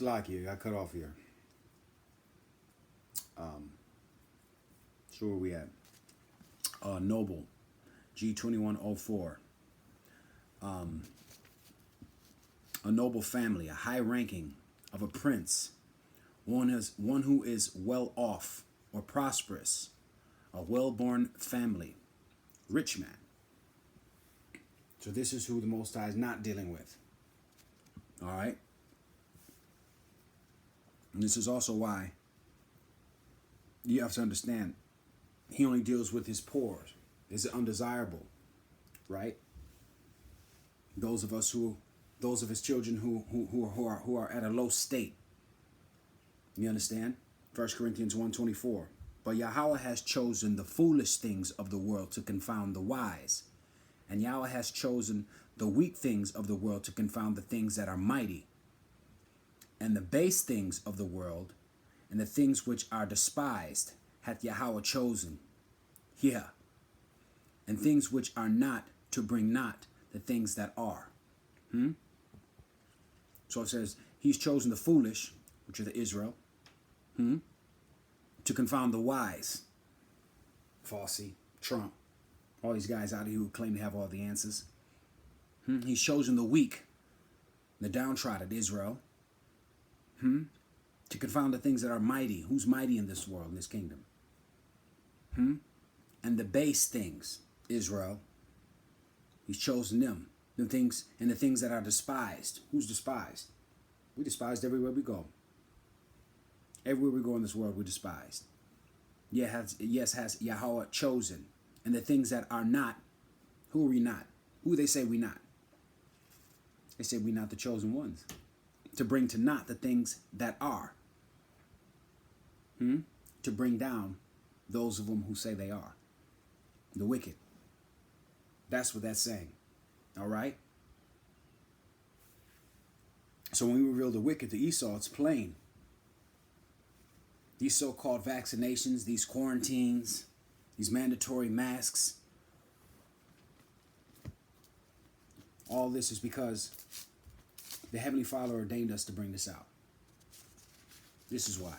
Slacky, I cut off here. So where we at? Noble, G2104. A noble family, a high ranking of a prince, one who is well off or prosperous, a well-born family, rich man. So this is who the Most High is not dealing with. All right? And this is also why you have to understand he only deals with his poor, his undesirable, right? Those of his children who are at a low state. You understand? 1 Corinthians 1:24. But Yahweh has chosen the foolish things of the world to confound the wise. And Yahweh has chosen the weak things of the world to confound the things that are mighty. And the base things of the world and the things which are despised hath Yahweh chosen. Yeah. And things which are not, to bring not the things that are. So it says, he's chosen the foolish, which are the Israel, to confound the wise. Fossey, Trump, all these guys out here who claim to have all the answers. He's chosen the weak, the downtrodden, Israel, to confound the things that are mighty. Who's mighty in this world, in this kingdom? And the base things, Israel, he's chosen them. The things and the things that are despised. Who's despised? We despised everywhere we go. Everywhere we go in this world, we're despised. Yes, has Yahweh chosen. And the things that are not, who are we not? Who they say we not? They say we not the chosen ones. To bring to naught the things that are. To bring down those of them who say they are. The wicked. That's what that's saying. All right? So when we reveal the wicked to Esau, it's plain. These so-called vaccinations, these quarantines, these mandatory masks, all this is because the Heavenly Father ordained us to bring this out. This is why.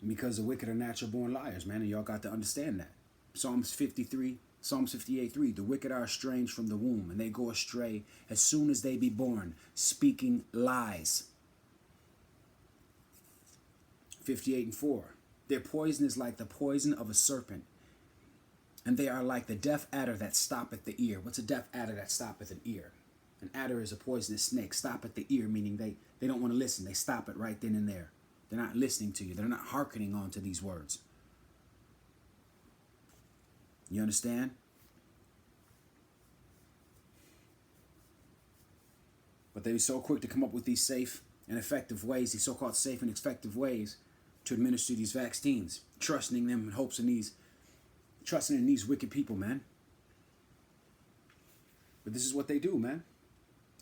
Because the wicked are natural born liars, man, and y'all got to understand that. Psalms 58:3, the wicked are estranged from the womb, and they go astray as soon as they be born, speaking lies. 58:4, their poison is like the poison of a serpent, and they are like the deaf adder that stoppeth the ear. What's a deaf adder that stoppeth an ear? An adder is a poisonous snake. Stop at the ear, meaning they don't want to listen. They stop it right then and there. They're not listening to you. They're not hearkening on to these words. You understand? But they're so quick to come up with these safe and effective ways, these so-called safe and effective ways to administer these vaccines, trusting them in hopes in trusting in these wicked people, man. But this is what they do, man.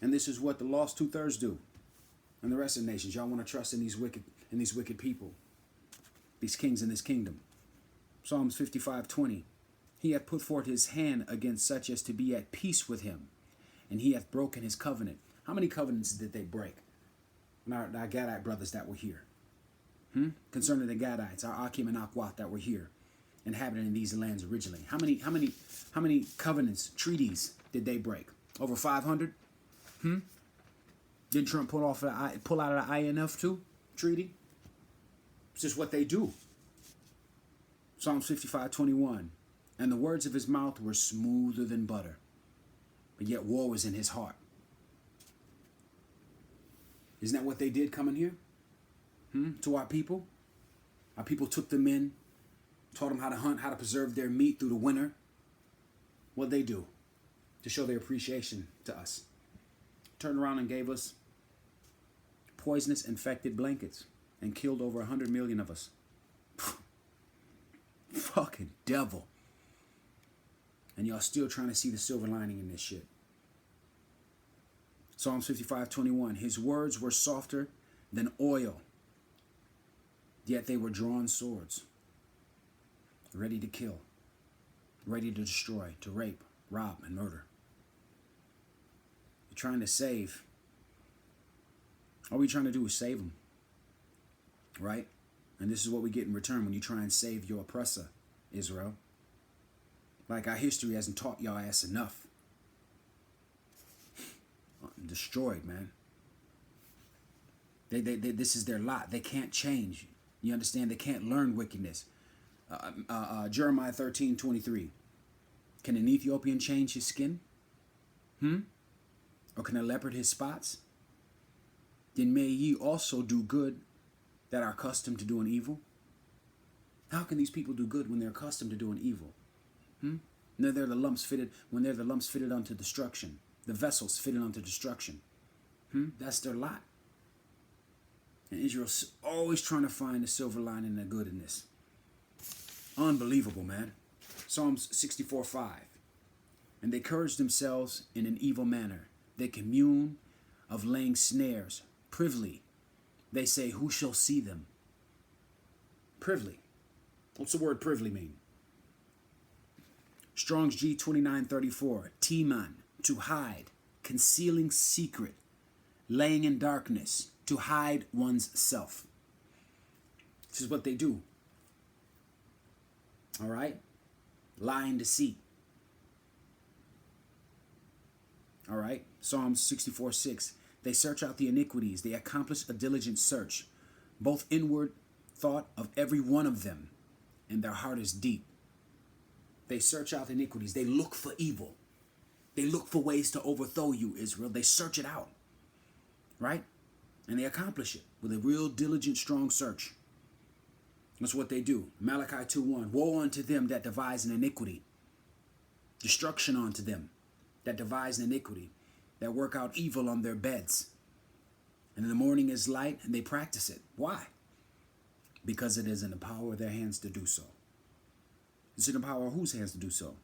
And this is what the lost 2/3 do. And the rest of the nations. Y'all want to trust in these wicked people. These kings in this kingdom. Psalms 55:20. He hath put forth his hand against such as to be at peace with him, and he hath broken his covenant. How many covenants did they break? Our Gadite brothers that were here. Concerning the Gadites, our Akim and Akwat that were here, inhabiting these lands originally. How many covenants, treaties did they break? Over 500? Didn't Trump pull out of the INF too? Treaty? It's just what they do. Psalms 55:21. And the words of his mouth were smoother than butter, but yet war was in his heart. Isn't that what they did coming here? To our people? Our people took them in, taught them how to hunt, how to preserve their meat through the winter. What'd they do to show their appreciation to us? Turned around and gave us poisonous infected blankets and killed over 100 million of us. Fucking devil. And y'all still trying to see the silver lining in this shit. Psalms 55:21. His words were softer than oil, yet they were drawn swords, ready to kill, ready to destroy, to rape, rob, and murder. You're trying to save All we trying to do is save them, right? And this is what we get in return when you try and save your oppressor, Israel. Like our history hasn't taught y'all ass enough. Destroyed, man. This is their lot. They can't change. You understand? They can't learn wickedness. Jeremiah 13:23. Can an Ethiopian change his skin? Or can a leopard his spots? Then may ye also do good that are accustomed to doing evil. How can these people do good when they're accustomed to doing evil? When they're the lumps fitted unto destruction, the vessels fitted unto destruction. That's their lot. And Israel's always trying to find the silver lining and the good in this. Unbelievable, man. Psalms 64:5. And they courage themselves in an evil manner. They commune of laying snares. Privily. They say, who shall see them? Privily. What's the word privily mean? Strong's G 2934. Timan, to hide, concealing secret, laying in darkness, to hide one's self. This is what they do. All right? Lie and deceit. All right? Psalms 64:6. They search out the iniquities. They accomplish a diligent search, both inward thought of every one of them, and their heart is deep. They search out iniquities. They look for evil. They look for ways to overthrow you, Israel. They search it out, right? And they accomplish it with a real diligent, strong search. That's what they do. Malachi 2:1. Woe unto them that devise an iniquity. Destruction unto them that devise an iniquity, that work out evil on their beds. And in the morning is light, and they practice it. Why? Because it is in the power of their hands to do so. It's in the power of whose hands to do so?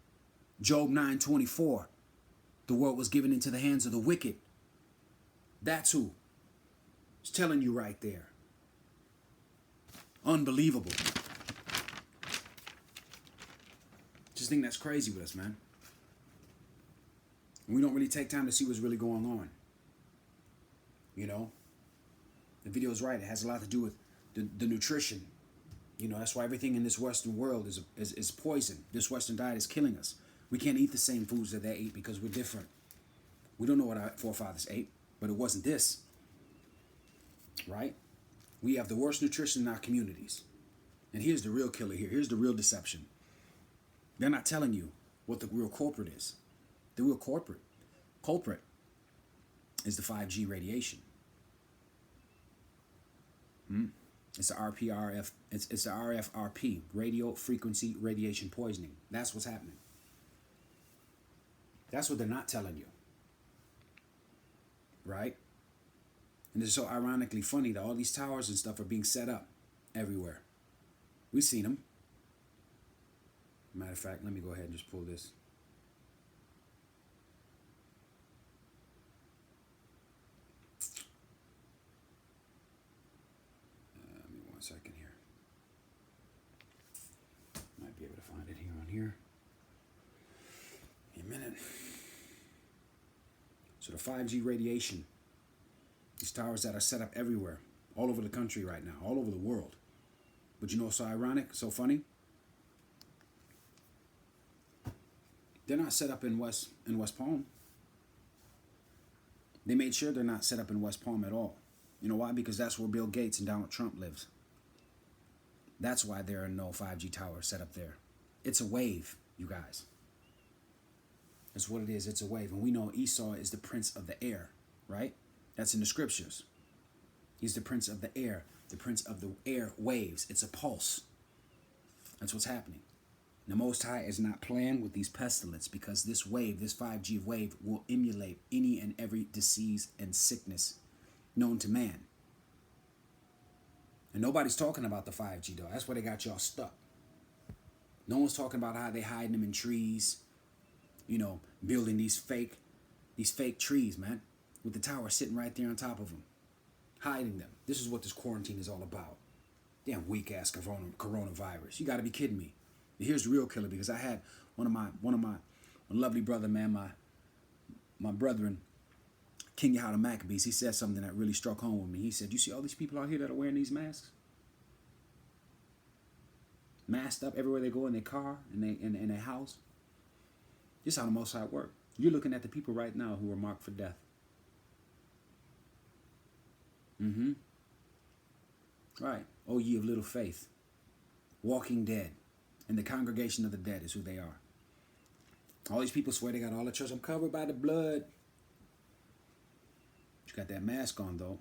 Job 9:24. The world was given into the hands of the wicked. That's who. It's telling you right there. Unbelievable. Just think that's crazy with us, man. We don't really take time to see what's really going on. You know? The video is right. It has a lot to do with the nutrition. You know, that's why everything in this Western world is poison. This Western diet is killing us. We can't eat the same foods that they ate because we're different. We don't know what our forefathers ate, but it wasn't this. Right? We have the worst nutrition in our communities. And here's the real killer here. Here's the real deception. They're not telling you what the real culprit is. The real culprit is the 5G radiation. It's the RPRF. It's the RFRP, radio frequency radiation poisoning. That's what's happening. That's what they're not telling you. Right? And it's so ironically funny that all these towers and stuff are being set up everywhere. We've seen them. Matter of fact, let me go ahead and just pull this. Give me 1 second here. Might be able to find it here on here. In a minute. So the 5G radiation. These towers that are set up everywhere, all over the country right now, all over the world. But you know what's so ironic, so funny? They're not set up in West Palm. They made sure they're not set up in West Palm at all. You know why? Because that's where Bill Gates and Donald Trump lives. That's why there are no 5G towers set up there. It's a wave, you guys. That's what it is. It's a wave. And we know Esau is the prince of the air, right? That's in the scriptures. He's the prince of the air waves. It's a pulse. That's what's happening. The Most High is not playing with these pestilence because this wave, this 5G wave, will emulate any and every disease and sickness known to man. And nobody's talking about the 5G though. That's where they got y'all stuck. No one's talking about how they hiding them in trees, you know, building these fake trees, man, with the tower sitting right there on top of them, hiding them. This is what this quarantine is all about. Damn weak ass coronavirus. You got to be kidding me. And here's the real killer, because I had one of my lovely brother, man, my brethren, King Yahweh Maccabees, he said something that really struck home with me. He said, you see all these people out here that are wearing these masks? Masked up everywhere they go in their car, in their house. This is how the Most High work. You're looking at the people right now who are marked for death. Right. O ye of little faith. Walking dead. And the congregation of the dead is who they are. All these people swear they got all the church. I'm covered by the blood. You got that mask on, though.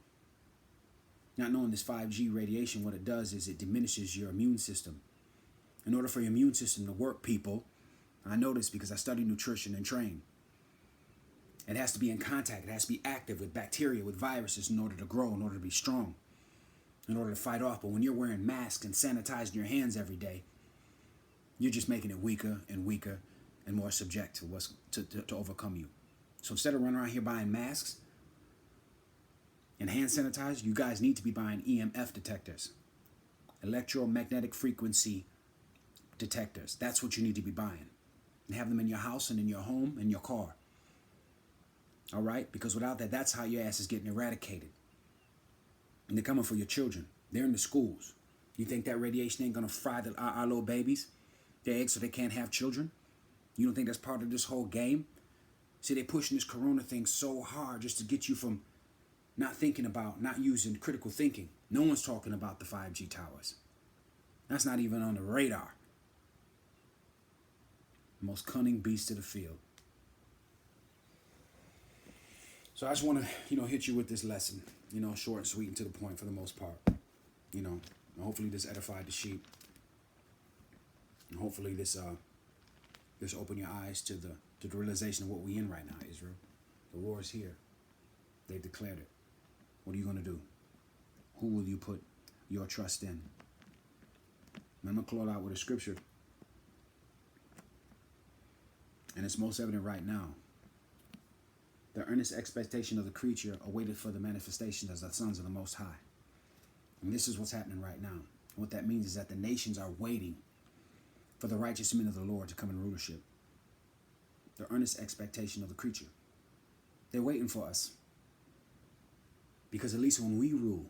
Not knowing this 5G radiation, what it does is it diminishes your immune system. In order for your immune system to work, people, I know this because I study nutrition and train. It has to be in contact. It has to be active with bacteria, with viruses in order to grow, in order to be strong, in order to fight off. But when you're wearing masks and sanitizing your hands every day, you're just making it weaker and weaker and more subject to what's to overcome you. So instead of running around here buying masks and hand sanitizer, you guys need to be buying EMF detectors, electromagnetic frequency detectors. That's what you need to be buying. And have them in your house and in your home and your car. All right? Because without that, that's how your ass is getting eradicated. And they're coming for your children. They're in the schools. You think that radiation ain't going to fry our little babies, their eggs, so they can't have children? You don't think that's part of this whole game? See, they're pushing this corona thing so hard just to get you from not thinking about, not using critical thinking. No one's talking about the 5G towers. That's not even on the radar. Most cunning beast of the field. So I just want to, hit you with this lesson, short and sweet and to the point for the most part. Hopefully this edified the sheep. And hopefully this open your eyes to the realization of what we're in right now, Israel. The war is here. They've declared it. What are you going to do? Who will you put your trust in? And I'm going to close out with a scripture. And it's most evident right now. The earnest expectation of the creature awaited for the manifestation as the sons of the Most High. And this is what's happening right now. And what that means is that the nations are waiting for the righteous men of the Lord to come in rulership. The earnest expectation of the creature. They're waiting for us. Because at least when we rule,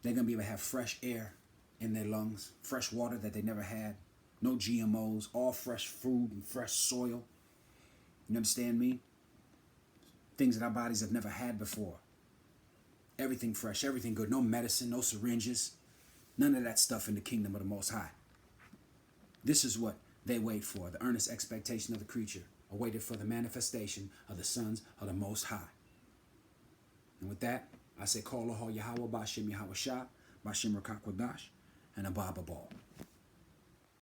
they're going to be able to have fresh air in their lungs, fresh water that they never had, no GMOs, all fresh food and fresh soil. You understand me? Things that our bodies have never had before. Everything fresh, everything good. No medicine, no syringes. None of that stuff in the kingdom of the Most High. This is what they wait for. The earnest expectation of the creature. Awaited for the manifestation of the sons of the Most High. And with that, I say, Call Lahal Yahweh, Bashem Yahweh Shah, Bashem Rakak Wadash, and Abba Ball.